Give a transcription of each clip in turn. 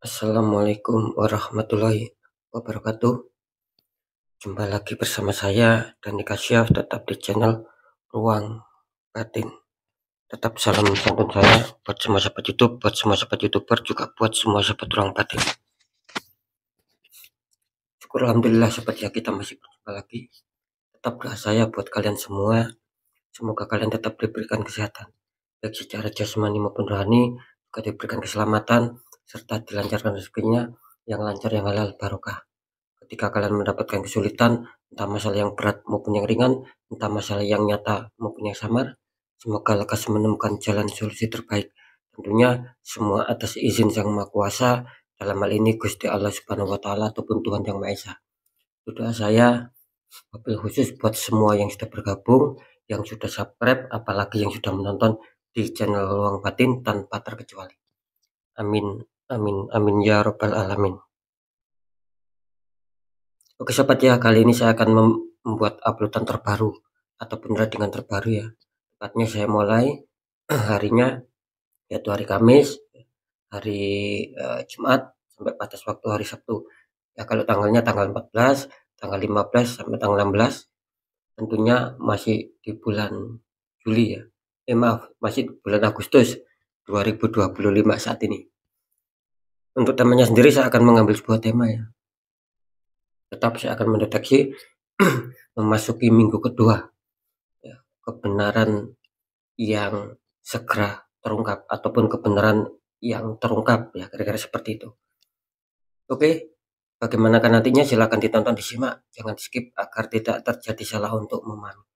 Assalamualaikum warahmatullahi wabarakatuh. Jumpa lagi bersama saya Dani Kasyaf, tetap di channel Ruang Batin. Tetap salam santun saya buat semua sahabat YouTube, buat semua sahabat YouTuber, juga buat semua sahabat Ruang Batin. Syukur alhamdulillah sahabat ya, kita masih berjumpa lagi. Tetap doa saya buat kalian semua, semoga kalian tetap diberikan kesehatan, baik secara jasmani maupun rohani, juga diberikan keselamatan serta dilancarkan rezekinya yang lancar, yang halal barokah. Ketika kalian mendapatkan kesulitan, entah masalah yang berat maupun yang ringan, entah masalah yang nyata maupun yang samar, semoga lekas menemukan jalan solusi terbaik. Tentunya semua atas izin Sang Maha Kuasa, dalam hal ini Gusti Allah Subhanahu wa Ta'ala ataupun Tuhan Yang Maha Esa. Doa saya wabil khusus buat semua yang sudah bergabung, yang sudah subscribe, apalagi yang sudah menonton di channel Ruang Batin tanpa terkecuali. Amin, amin, amin ya robbal alamin. Oke sobat ya, kali ini saya akan membuat uploadan terbaru ataupun readingan terbaru ya. Tepatnya saya mulai harinya yaitu hari Kamis, hari Jumat sampai batas waktu hari Sabtu. Ya kalau tanggalnya tanggal 14, tanggal 15 sampai tanggal 16. Tentunya masih di bulan Juli ya. Maaf, masih di bulan Agustus 2025 saat ini. Untuk temanya sendiri saya akan mengambil sebuah tema ya. Tetap saya akan mendeteksi memasuki minggu kedua ya, kebenaran yang segera terungkap ataupun kebenaran yang terungkap ya, kira-kira seperti itu. Oke, bagaimanakah nantinya silahkan ditonton, disimak, jangan skip agar tidak terjadi salah untuk memahami.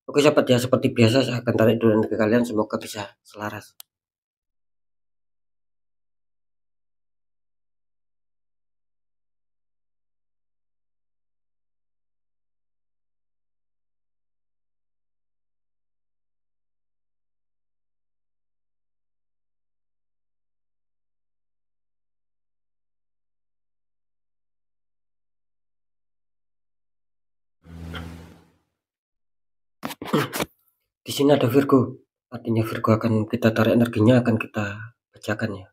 Oke sahabat ya, seperti biasa saya akan tarik dulu ke kalian, semoga bisa selaras. Di sini ada Virgo, artinya Virgo akan kita tarik energinya, akan kita bacakan ya.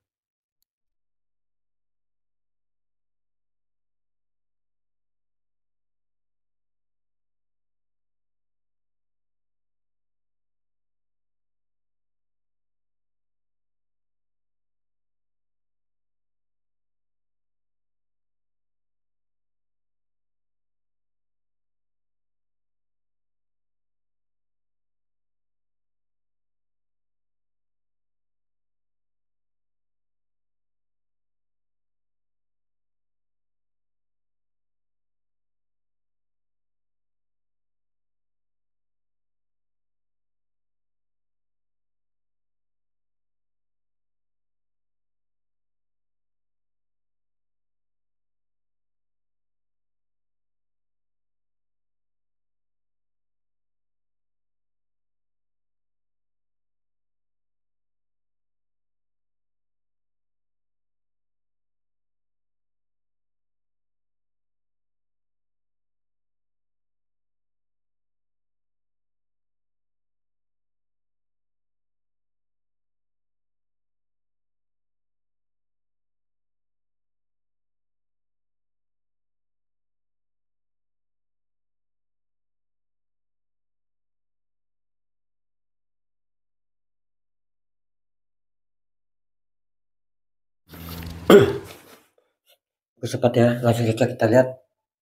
Oke sobat ya, langsung saja kita lihat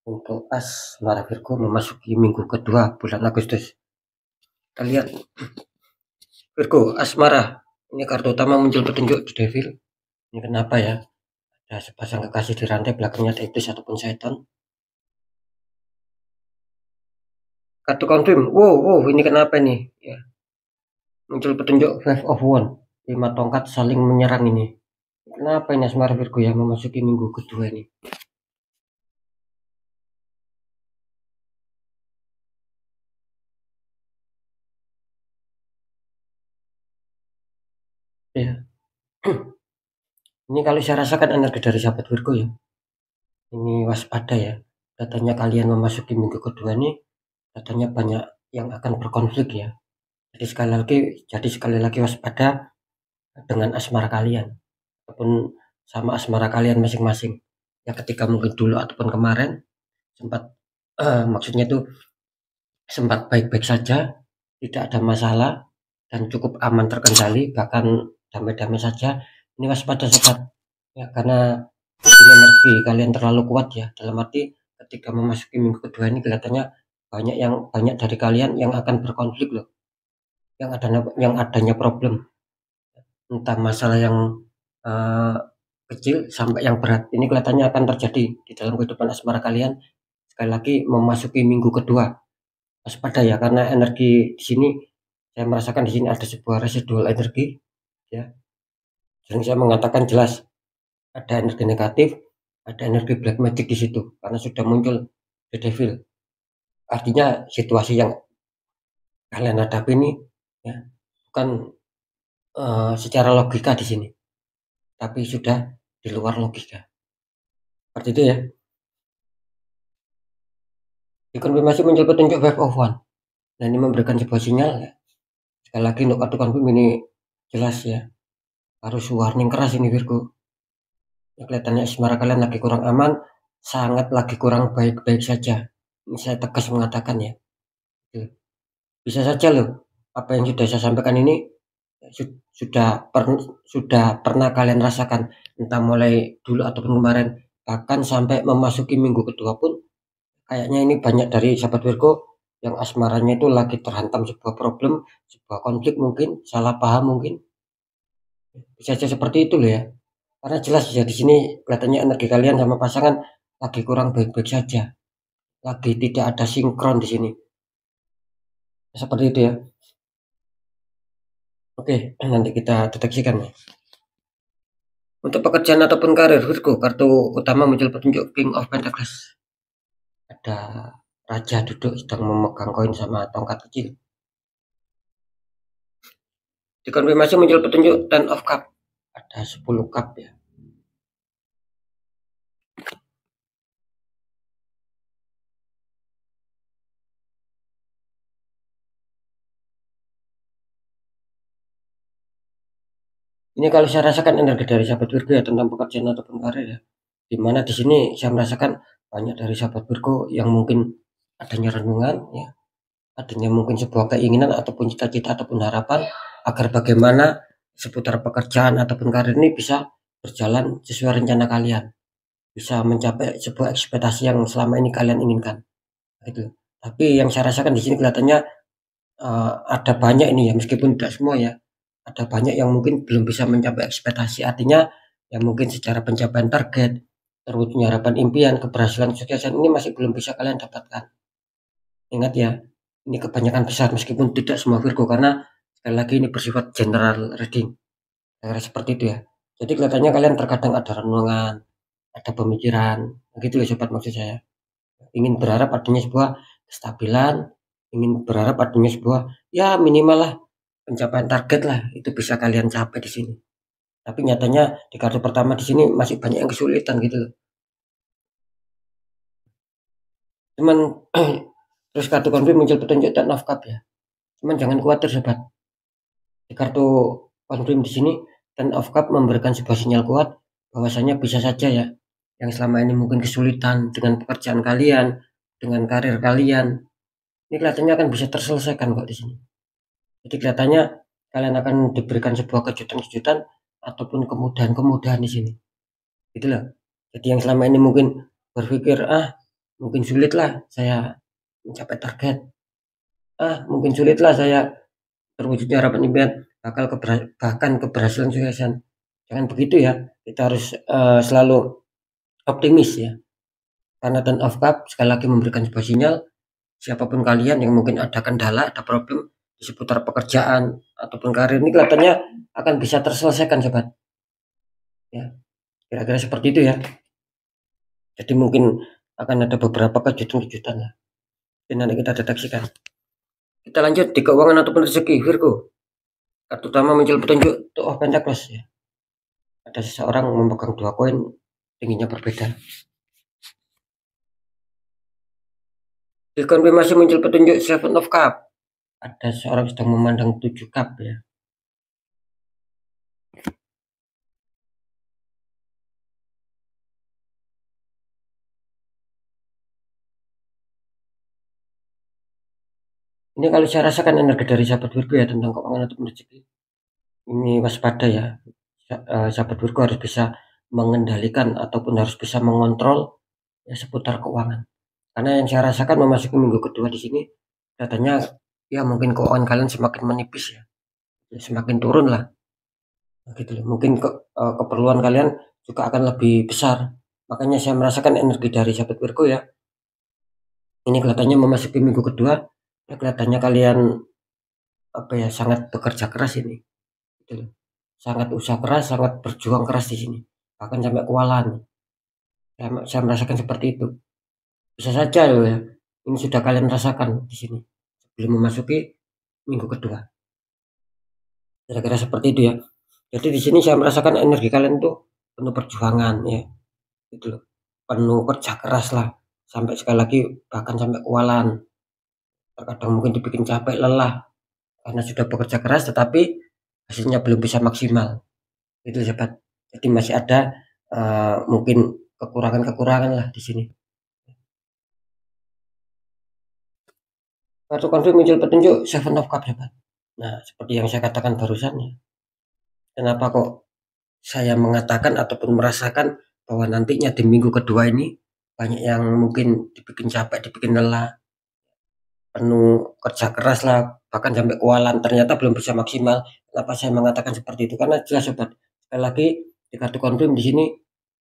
untuk asmara Virgo memasuki minggu kedua bulan Agustus. Kita lihat Virgo asmara, ini kartu utama muncul petunjuk di Devil. Ini kenapa ya, ada sepasang kekasih di rantai, belakangnya ada iblis ataupun setan. Kartu confirm, wow, ini kenapa nih ya, muncul petunjuk Five of Wands, 5 tongkat saling menyerang ini. Kenapa ini asmara Virgo yang memasuki minggu kedua ini? Ya. Ini kalau saya rasakan energi dari sahabat Virgo ya, ini waspada ya. Katanya kalian memasuki minggu kedua ini, katanya banyak yang akan berkonflik ya. Jadi sekali lagi waspada dengan asmara kalian, ataupun sama asmara kalian masing-masing. Ya ketika mungkin dulu ataupun kemarin sempat maksudnya itu sempat baik-baik saja, tidak ada masalah dan cukup aman terkendali, bahkan damai-damai saja. Ini waspada sobat ya, karena energi kalian terlalu kuat ya, dalam arti ketika memasuki minggu kedua ini kelihatannya banyak dari kalian yang akan berkonflik loh, yang adanya problem, entah masalah yang uh, kecil sampai yang berat. Ini kelihatannya akan terjadi di dalam kehidupan asmara kalian. Sekali lagi memasuki minggu kedua, waspada ya, karena energi di sini saya merasakan di sini ada sebuah residual energi ya. Sering saya mengatakan jelas ada energi negatif, ada energi black magic di situ karena sudah muncul the devil. Artinya situasi yang kalian hadapi ini ya bukan secara logika di sini, tapi sudah di luar logika. Seperti itu ya. Dikonfirmasi muncul petunjuk wave of one. Nah ini memberikan sebuah sinyal ya. Sekali lagi untuk kartu konfirm ini jelas ya. Harus warning keras ini Virgo. Ya, kelihatannya asmara kalian lagi kurang aman, sangat lagi kurang baik-baik saja. Ini saya tegas mengatakan ya. Bisa saja loh apa yang sudah saya sampaikan ini sudah pernah kalian rasakan, entah mulai dulu ataupun kemarin, bahkan sampai memasuki minggu kedua pun kayaknya ini banyak dari sahabat Virgo yang asmaranya itu lagi terhantam sebuah problem, sebuah konflik, mungkin salah paham, mungkin bisa saja seperti itu loh ya. Karena jelas ya di sini kelihatannya energi kalian sama pasangan lagi kurang baik-baik saja, lagi tidak ada sinkron di sini. Seperti itu ya. Oke, nanti kita deteksikan ya. Untuk pekerjaan ataupun karir Virgo, kartu utama muncul petunjuk King of Pentacles. Ada raja duduk sedang memegang koin sama tongkat kecil. Dikonfirmasi muncul petunjuk Ten of Cup. Ada 10 cup ya. Ini kalau saya rasakan energi dari sahabat Virgo ya tentang pekerjaan ataupun karir ya. Dimana di sini saya merasakan banyak dari sahabat Virgo yang mungkin adanya renungan ya, adanya mungkin sebuah keinginan ataupun cita-cita ataupun harapan agar bagaimana seputar pekerjaan ataupun karir ini bisa berjalan sesuai rencana kalian, bisa mencapai sebuah ekspektasi yang selama ini kalian inginkan gitu. Tapi yang saya rasakan di sini kelihatannya ada banyak ini ya, meskipun tidak semua ya, ada banyak yang mungkin belum bisa mencapai ekspektasi. Artinya yang mungkin secara pencapaian target, terwujudnya harapan impian, keberhasilan, kesuksesan ini masih belum bisa kalian dapatkan. Ingat ya, ini kebanyakan besar meskipun tidak semua Virgo, karena sekali lagi ini bersifat general reading. Seperti itu ya. Jadi kelihatannya kalian terkadang ada renungan, ada pemikiran, begitu ya sobat, maksud saya. Ingin berharap adanya sebuah kestabilan, ingin berharap adanya sebuah ya minimal lah pencapaian target lah, itu bisa kalian capai di sini. Tapi nyatanya di kartu pertama di sini masih banyak yang kesulitan gitu loh. Cuman terus kartu konflik muncul petunjuk Ten of Cup ya. Cuman jangan khawatir sobat. Di kartu konflik di sini Ten of Cup memberikan sebuah sinyal kuat bahwasanya bisa saja ya yang selama ini mungkin kesulitan dengan pekerjaan kalian, dengan karir kalian, ini kelihatannya akan bisa terselesaikan kok di sini. Jadi kelihatannya kalian akan diberikan sebuah kejutan-kejutan ataupun kemudahan-kemudahan di sini. Gitu loh. Jadi yang selama ini mungkin berpikir mungkin sulit lah saya mencapai target. Mungkin sulit lah saya terwujudnya harapan impian, bahkan keberhasilan kesuksesan. Jangan begitu ya. Kita harus selalu optimis ya. Karena Ten of Cup sekali lagi memberikan sebuah sinyal, siapapun kalian yang mungkin ada kendala, ada problem di seputar pekerjaan ataupun karir, ini kelihatannya akan bisa terselesaikan sobat. Ya, kira-kira seperti itu ya. Jadi mungkin akan ada beberapa kejutan-kejutan lah. Dan nanti kita deteksikan. Kita lanjut di keuangan ataupun rezeki Virgo. Kartu utama muncul petunjuk Two of Pentacles ya. Ada seseorang memegang 2 koin, tingginya berbeda. Dikonfirmasi muncul petunjuk Seven of Cup. Ada seorang sedang memandang 7 cup ya. Ini kalau saya rasakan energi dari sahabat Virgo ya tentang keuangan atau rezeki, ini waspada ya. Sahabat Virgo harus bisa mengendalikan ataupun harus bisa mengontrol ya seputar keuangan. Karena yang saya rasakan memasuki minggu kedua di sini, katanya ya mungkin keuangan kalian semakin menipis ya, semakin turun lah, gitu loh. Mungkin keperluan kalian juga akan lebih besar. Makanya saya merasakan energi dari sahabat Virgo ya. Ini kelihatannya memasuki minggu kedua, ya kelihatannya kalian apa ya sangat bekerja keras ini, gitu loh. Sangat usaha keras, sangat berjuang keras di sini, bahkan sampai kewalahan. Saya merasakan seperti itu. Bisa saja loh ya, ini sudah kalian rasakan di sini sebelum memasuki minggu kedua. Kira-kira seperti itu ya. Jadi di sini saya merasakan energi kalian tuh penuh perjuangan ya, gitu loh. Penuh kerja keras lah, sampai sekali lagi bahkan sampai kewalahan. Terkadang mungkin dibikin capek, lelah karena sudah bekerja keras tetapi hasilnya belum bisa maksimal. Itu sobat. Jadi masih ada mungkin kekurangan-kekurangan lah di sini. Kartu konflik muncul petunjuk Seven of Cups sobat. Nah, seperti yang saya katakan barusan ya. Kenapa kok saya mengatakan ataupun merasakan bahwa nantinya di minggu kedua ini banyak yang mungkin dibikin capek, dibikin lelah, penuh kerja keras lah, bahkan sampai kewalahan, ternyata belum bisa maksimal. Kenapa saya mengatakan seperti itu? Karena jelas sobat, sekali lagi di kartu konfirm di sini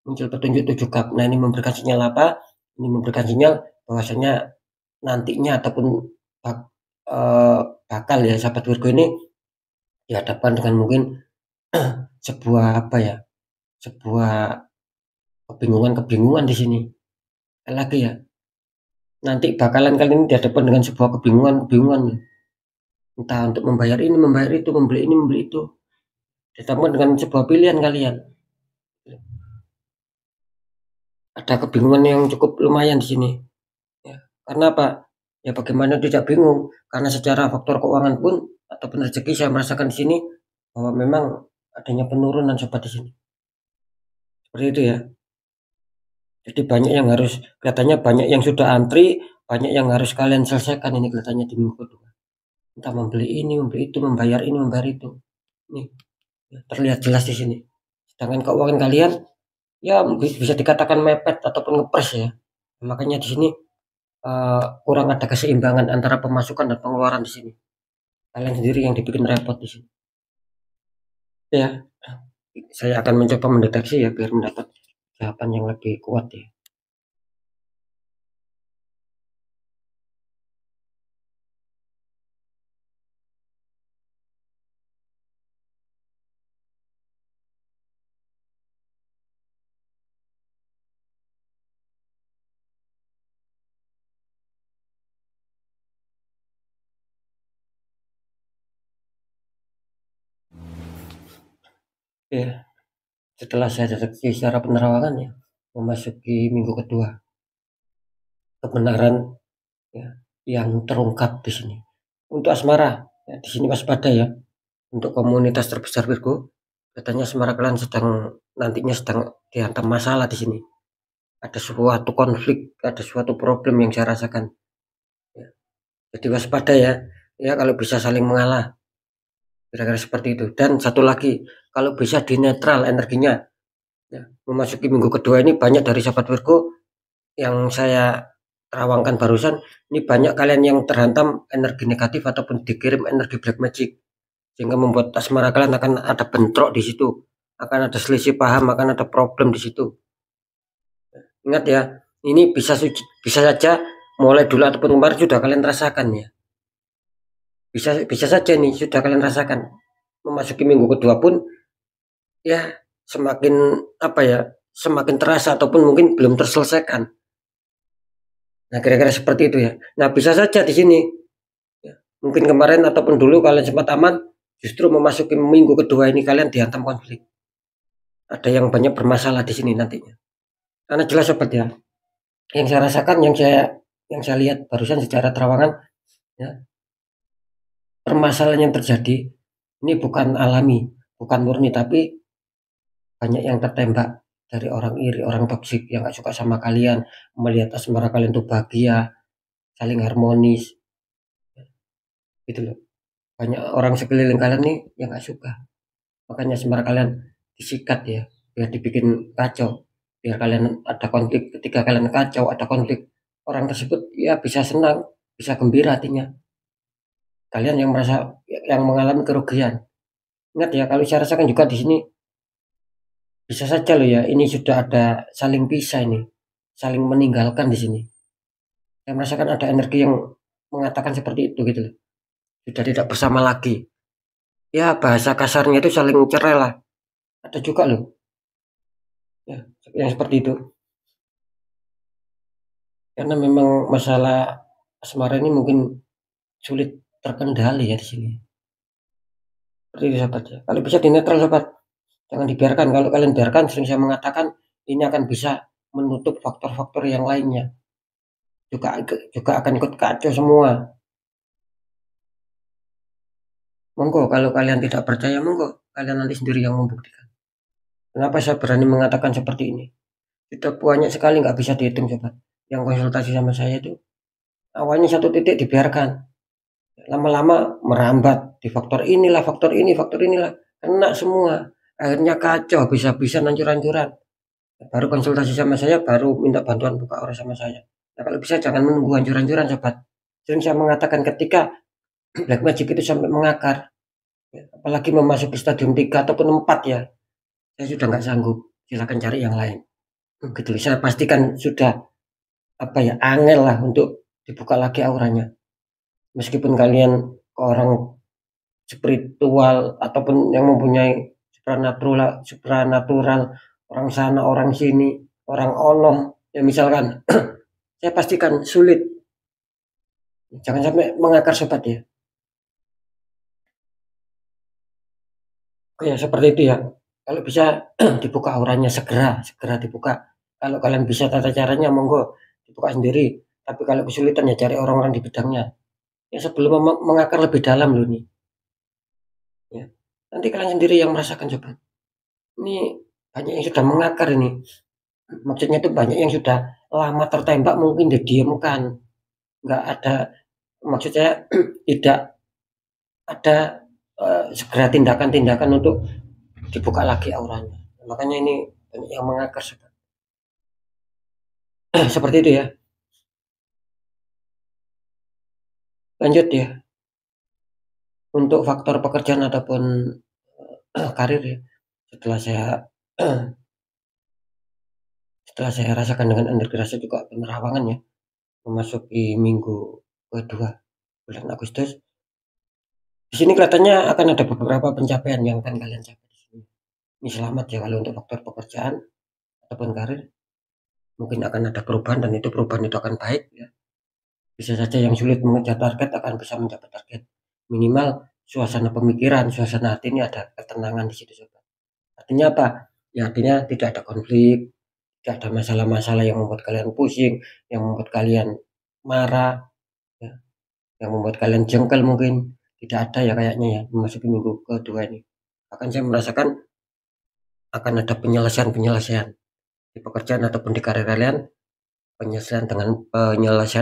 muncul petunjuk 7 cup. Nah, ini memberikan sinyal apa? Ini memberikan sinyal bahwasanya nantinya ataupun eh, bakal ya sahabat Virgo ini dihadapkan dengan mungkin sebuah apa ya? Sebuah kebingungan-kebingungan di sini. Sekali lagi ya, nanti bakalan kali ini dihadapkan dengan sebuah kebingungan-kebingungan. Entah untuk membayar ini, membayar itu, membeli ini, membeli itu. Ditambah dengan sebuah pilihan kalian. Ada kebingungan yang cukup lumayan di sini. Ya. Karena apa? Ya bagaimana tidak bingung? Karena secara faktor keuangan pun ataupun rezeki saya merasakan di sini bahwa memang adanya penurunan sobat di sini. Seperti itu ya. Jadi banyak yang harus kelihatannya banyak yang sudah antri, banyak yang harus kalian selesaikan ini kelihatannya di minggu kedua. Entah membeli ini, membeli itu, membayar ini, membayar itu. Nih, ya, terlihat jelas di sini. Sedangkan keuangan kalian ya bisa dikatakan mepet ataupun ngepres ya. Makanya di sini kurang ada keseimbangan antara pemasukan dan pengeluaran di sini. Kalian sendiri yang dibikin repot di sini. Ya, saya akan mencoba mendeteksi ya biar mendapat jawaban yang lebih kuat ya. Ya, setelah saya deteksi secara penerawangan ya, memasuki minggu kedua, kebenaran ya, yang terungkap di sini. Untuk asmara, ya, di sini waspada ya. Untuk komunitas terbesar Virgo, katanya asmara kalian sedang nantinya sedang dihantam masalah di sini. Ada suatu konflik, ada suatu problem yang saya rasakan. Ya. Jadi waspada ya. Ya kalau bisa saling mengalah. Kira-kira seperti itu. Dan satu lagi, kalau bisa di netral energinya. Ya. Memasuki minggu kedua ini banyak dari sahabat Virgo yang saya terawangkan barusan, ini banyak kalian yang terhantam energi negatif ataupun dikirim energi black magic, sehingga membuat asmara kalian akan ada bentrok di situ, akan ada selisih paham, akan ada problem di situ. Ingat ya, ini bisa saja mulai dulu ataupun kemarin sudah kalian rasakan ya. Bisa saja nih sudah kalian rasakan. Memasuki minggu kedua pun ya semakin apa ya, semakin terasa ataupun mungkin belum terselesaikan. Nah, kira-kira seperti itu ya. Nah, bisa saja di sini ya, mungkin kemarin ataupun dulu kalian sempat aman, justru memasuki minggu kedua ini kalian dihantam konflik. Ada yang banyak bermasalah di sini nantinya. Karena jelas sobat ya, yang saya rasakan, yang saya lihat barusan secara terawangan, ya, permasalahan yang terjadi ini bukan alami, bukan murni, tapi banyak yang tertembak dari orang iri, orang toksik yang gak suka sama kalian, melihat asmara kalian tuh bahagia, saling harmonis. gitu loh. Banyak orang sekeliling kalian nih yang nggak suka. Makanya asmara kalian disikat ya, biar dibikin kacau. Biar kalian ada konflik, ketika kalian kacau, ada konflik, orang tersebut ya bisa senang, bisa gembira hatinya. Kalian yang merasa yang mengalami kerugian. Ingat ya, kalau saya rasakan juga di sini bisa saja loh ya, ini sudah ada saling pisah ini, saling meninggalkan di sini. Saya merasakan ada energi yang mengatakan seperti itu gitu loh. Sudah tidak bersama lagi. Ya bahasa kasarnya itu saling cerai lah. Ada juga loh. Ya, yang seperti itu. Karena memang masalah asmara ini mungkin sulit terkendali ya di sini. Seperti itu sahabat ya. Kalau bisa dinetral sahabat, jangan dibiarkan. Kalau kalian biarkan, sering saya mengatakan ini akan bisa menutup faktor-faktor yang lainnya. Juga akan ikut kacau semua. Monggo kalau kalian tidak percaya, monggo kalian nanti sendiri yang membuktikan. Kenapa saya berani mengatakan seperti ini? Sudah banyak sekali nggak bisa dihitung sobat. Yang konsultasi sama saya itu awalnya satu titik dibiarkan, lama-lama merambat di faktor inilah, kena semua. Akhirnya kacau, habis-habisan, hancur-hancuran. Baru konsultasi sama saya, baru minta bantuan buka orang sama saya. Nah, kalau bisa jangan menunggu hancur-hancuran sobat. Sering saya mengatakan ketika black magic itu sampai mengakar, ya, apalagi memasuki stadium 3 ataupun 4 ya, saya sudah nggak sanggup. Silakan cari yang lain. Gitu. Saya pastikan sudah apa ya, angel lah untuk dibuka lagi auranya. Meskipun kalian orang spiritual ataupun yang mempunyai supranatural, orang sana, orang sini, orang Allah, ya misalkan, saya pastikan sulit. Jangan sampai mengakar sobat ya. Oh ya seperti itu ya. Kalau bisa dibuka auranya segera dibuka. Kalau kalian bisa tata caranya monggo dibuka sendiri. Tapi kalau kesulitan ya cari orang-orang di bidangnya. Ya sebelum mengakar lebih dalam loh nih. Ya. Nanti kalian sendiri yang merasakan coba. Ini banyak yang sudah mengakar ini. Maksudnya itu banyak yang sudah lama tertembak mungkin didiamkan. Nggak ada, maksud saya tidak ada segera tindakan-tindakan untuk dibuka lagi auranya. Makanya ini banyak yang mengakar seperti itu ya. Lanjut ya, untuk faktor pekerjaan ataupun karir ya. Setelah saya setelah saya rasakan dengan energi rasa juga penerawangan ya, memasuki minggu kedua bulan Agustus. Di sini kelihatannya akan ada beberapa pencapaian yang akan kalian capai di sini. Ini selamat ya kalau untuk faktor pekerjaan ataupun karir. Mungkin akan ada perubahan dan itu perubahan itu akan baik ya. Bisa saja yang sulit mengejar target akan bisa mencapai target. Minimal suasana pemikiran, suasana hati ini ada ketenangan di situ sobat. Artinya apa? Ya artinya tidak ada konflik, tidak ada masalah-masalah yang membuat kalian pusing, yang membuat kalian marah, ya, yang membuat kalian jengkel mungkin. Tidak ada ya kayaknya ya memasuki minggu kedua ini. Akan saya merasakan akan ada penyelesaian-penyelesaian di pekerjaan ataupun di karir kalian, penyelesaian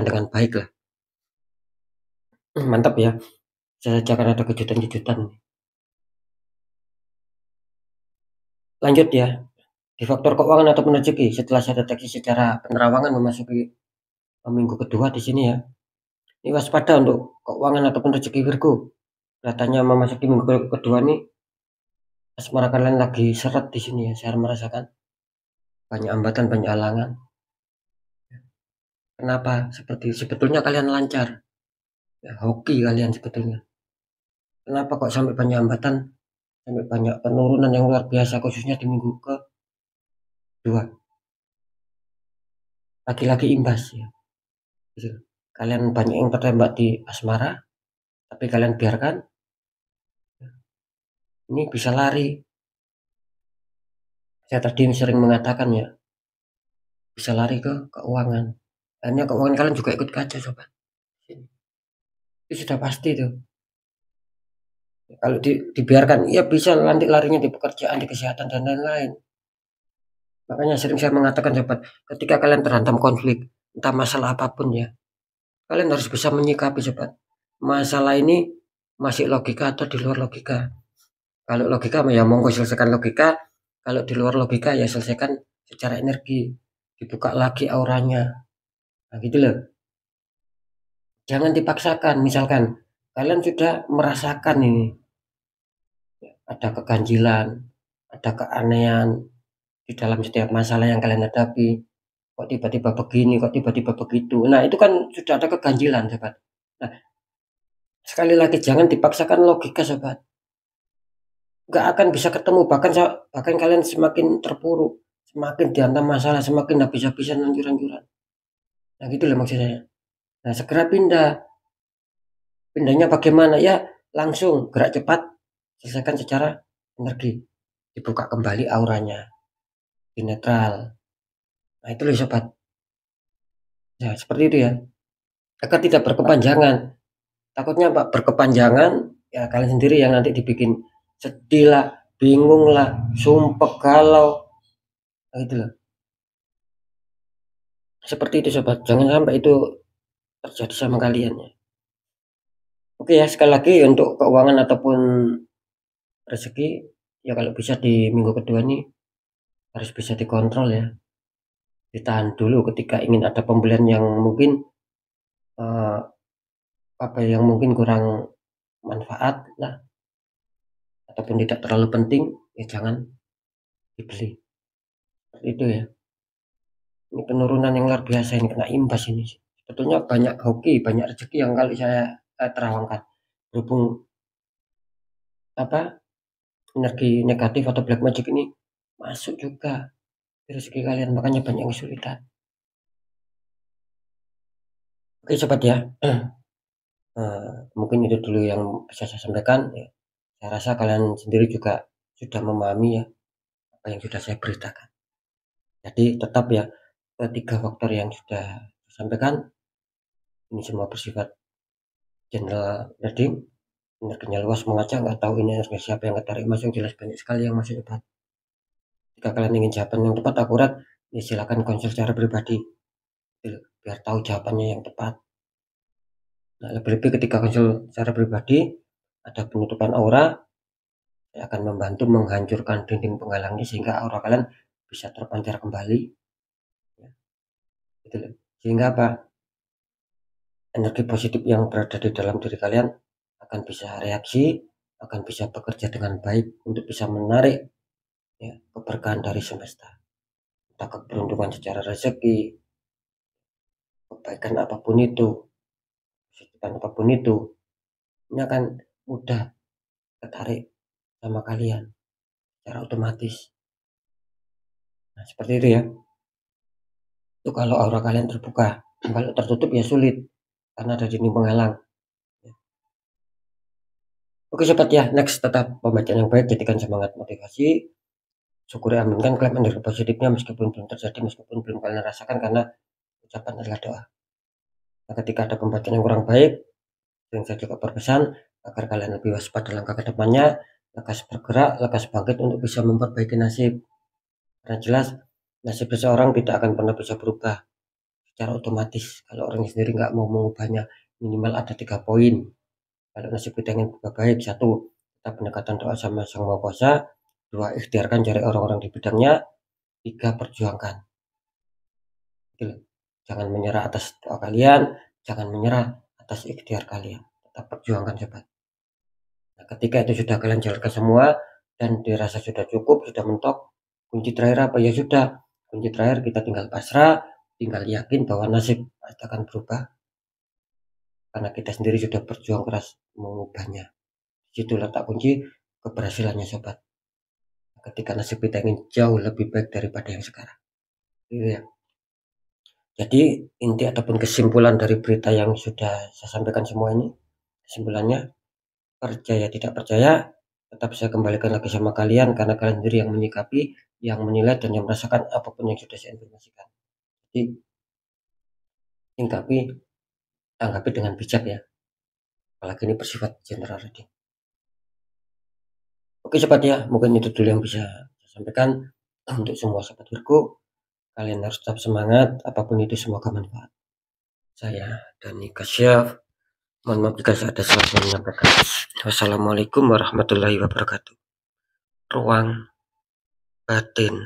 dengan baik lah. Mantap ya. Saya akan ada kejutan-kejutan. Lanjut ya. Di faktor keuangan ataupun rezeki, setelah saya deteksi secara penerawangan memasuki minggu kedua di sini ya. Ini waspada untuk keuangan ataupun rezeki Virgo. Kelihatannya memasuki minggu kedua nih, asmara kalian lagi seret di sini ya. Saya merasakan banyak hambatan, banyak halangan. Kenapa? Seperti sebetulnya kalian lancar. Ya, hoki kalian sebetulnya. Kenapa kok sampai banyak hambatan, sampai banyak penurunan yang luar biasa khususnya di minggu kedua. Lagi-lagi imbas ya. Gitu. Kalian banyak yang tertembak di asmara, tapi kalian biarkan ini bisa lari. Saya tadi sering mengatakan ya, bisa lari ke keuangan. Akhirnya keuangan kalian juga ikut kacau sobat. Itu sudah pasti tuh. Kalau dibiarkan, ya bisa nanti larinya di pekerjaan, di kesehatan dan lain-lain. Makanya sering saya mengatakan sobat, ketika kalian terhantam konflik, entah masalah apapun ya, kalian harus bisa menyikapi sobat. masalah ini masih logika atau di luar logika. Kalau logika ya monggo selesaikan logika, kalau di luar logika ya selesaikan secara energi, dibuka lagi auranya. Nah gitu loh. Jangan dipaksakan, misalkan kalian sudah merasakan ini ada keganjilan, ada keanehan di dalam setiap masalah yang kalian hadapi. Kok tiba-tiba begini, kok tiba-tiba begitu. Nah, itu kan sudah ada keganjilan, sobat. Nah, sekali lagi jangan dipaksakan logika, sobat. Nggak akan bisa ketemu, bahkan kalian semakin terpuruk, semakin dihantam masalah, semakin habis-habisan hancur-hancuran. Nah, gitu loh maksud saya. Nah, segera pindah. Pindahnya bagaimana? Ya, langsung gerak cepat, selesaikan secara energi. Dibuka kembali auranya, di netral. Nah, itu loh sobat. Ya, seperti itu ya. Agar tidak berkepanjangan. Takutnya Pak berkepanjangan, ya kalian sendiri yang nanti dibikin sedih lah, bingung lah, sumpah galau. Nah, gitu loh. Seperti itu sobat. Jangan sampai itu terjadi sama kalian ya. Oke ya, sekali lagi untuk keuangan ataupun rezeki, ya kalau bisa di minggu kedua ini harus bisa dikontrol ya. Ditahan dulu ketika ingin ada pembelian yang mungkin eh, yang mungkin kurang manfaat lah ataupun tidak terlalu penting, ya jangan dibeli. Seperti itu ya. Ini penurunan yang luar biasa, ini kena imbas ini. Sebetulnya banyak hoki, banyak rezeki yang kali saya terawangkan. Berhubung apa energi negatif atau black magic ini masuk juga di rezeki kalian, makanya banyak yang kesulitan. Oke sobat ya, mungkin itu dulu yang bisa saya sampaikan. Ya. Saya rasa kalian sendiri juga sudah memahami ya apa yang sudah saya beritakan. Jadi tetap ya ketiga faktor yang sudah saya sampaikan ini semua bersifat general reading, energinya luas mengacak, nggak tahu ini energi siapa yang ketarik masuk, jelas banyak sekali yang masuk tepat. Jika kalian ingin jawaban yang tepat akurat, ya silakan konsul secara pribadi biar tahu jawabannya yang tepat. Nah, lebih-lebih ketika konsul secara pribadi ada penutupan aura, saya akan membantu menghancurkan dinding penghalangnya sehingga aura kalian bisa terpancar kembali. Ya, gitu loh. Sehingga apa? Energi positif yang berada di dalam diri kalian akan bisa reaksi, akan bisa bekerja dengan baik untuk bisa menarik ya, keberkahan dari semesta. Entah keberuntungan secara rezeki, kebaikan apapun itu, kesulitan apapun itu, ini akan mudah tertarik sama kalian secara otomatis. Nah, seperti itu ya. Itu kalau aura kalian terbuka. Kalau tertutup ya sulit karena ada dinding penghalang. Oke sobat ya, next tetap pembacaan yang baik, jadikan semangat motivasi. Syukuri aminkan klaim energi positifnya meskipun belum terjadi, meskipun belum kalian rasakan karena ucapan adalah doa. Nah, ketika ada pembacaan yang kurang baik, sering saya juga berpesan agar kalian lebih waspada langkah ke depannya, lekas bergerak, lekas bangkit untuk bisa memperbaiki nasib. Karena jelas nasib seseorang tidak akan pernah bisa berubah secara otomatis kalau orang sendiri nggak mau mengubahnya. Minimal ada 3 poin. Kalau nasib kita ingin berubah baik, 1, kita pendekatan doa sama Sang Maha Kuasa. 2, ikhtiarkan cari orang-orang di bidangnya. 3, perjuangkan. Jangan menyerah atas doa kalian, jangan menyerah atas ikhtiar kalian. Tetap perjuangkan sobat. Nah, ketika itu sudah kalian jalankan semua dan dirasa sudah cukup, sudah mentok, kunci terakhir apa? Ya sudah, kunci terakhir kita tinggal pasrah, tinggal yakin bahwa nasib pasti akan berubah karena kita sendiri sudah berjuang keras mengubahnya. Di situ letak kunci keberhasilannya sobat. Ketika nasib kita ingin jauh lebih baik daripada yang sekarang. Gitu ya. Jadi inti ataupun kesimpulan dari berita yang sudah saya sampaikan semua ini, kesimpulannya percaya tidak percaya, tetap saya kembalikan lagi sama kalian karena kalian sendiri yang menyikapi, yang menilai dan yang merasakan apapun yang sudah saya informasikan. Jadi tanggapi dengan bijak ya. Apalagi ini bersifat general reading. Oke sobat ya, mungkin itu dulu yang bisa saya sampaikan untuk semua sobat Virgo. Kalian harus tetap semangat, apapun itu semoga manfaat. Saya Dani Kasyaf Mohon maaf jika saya ada salah menyampaikan. Wassalamualaikum warahmatullahi wabarakatuh. Ruang batin.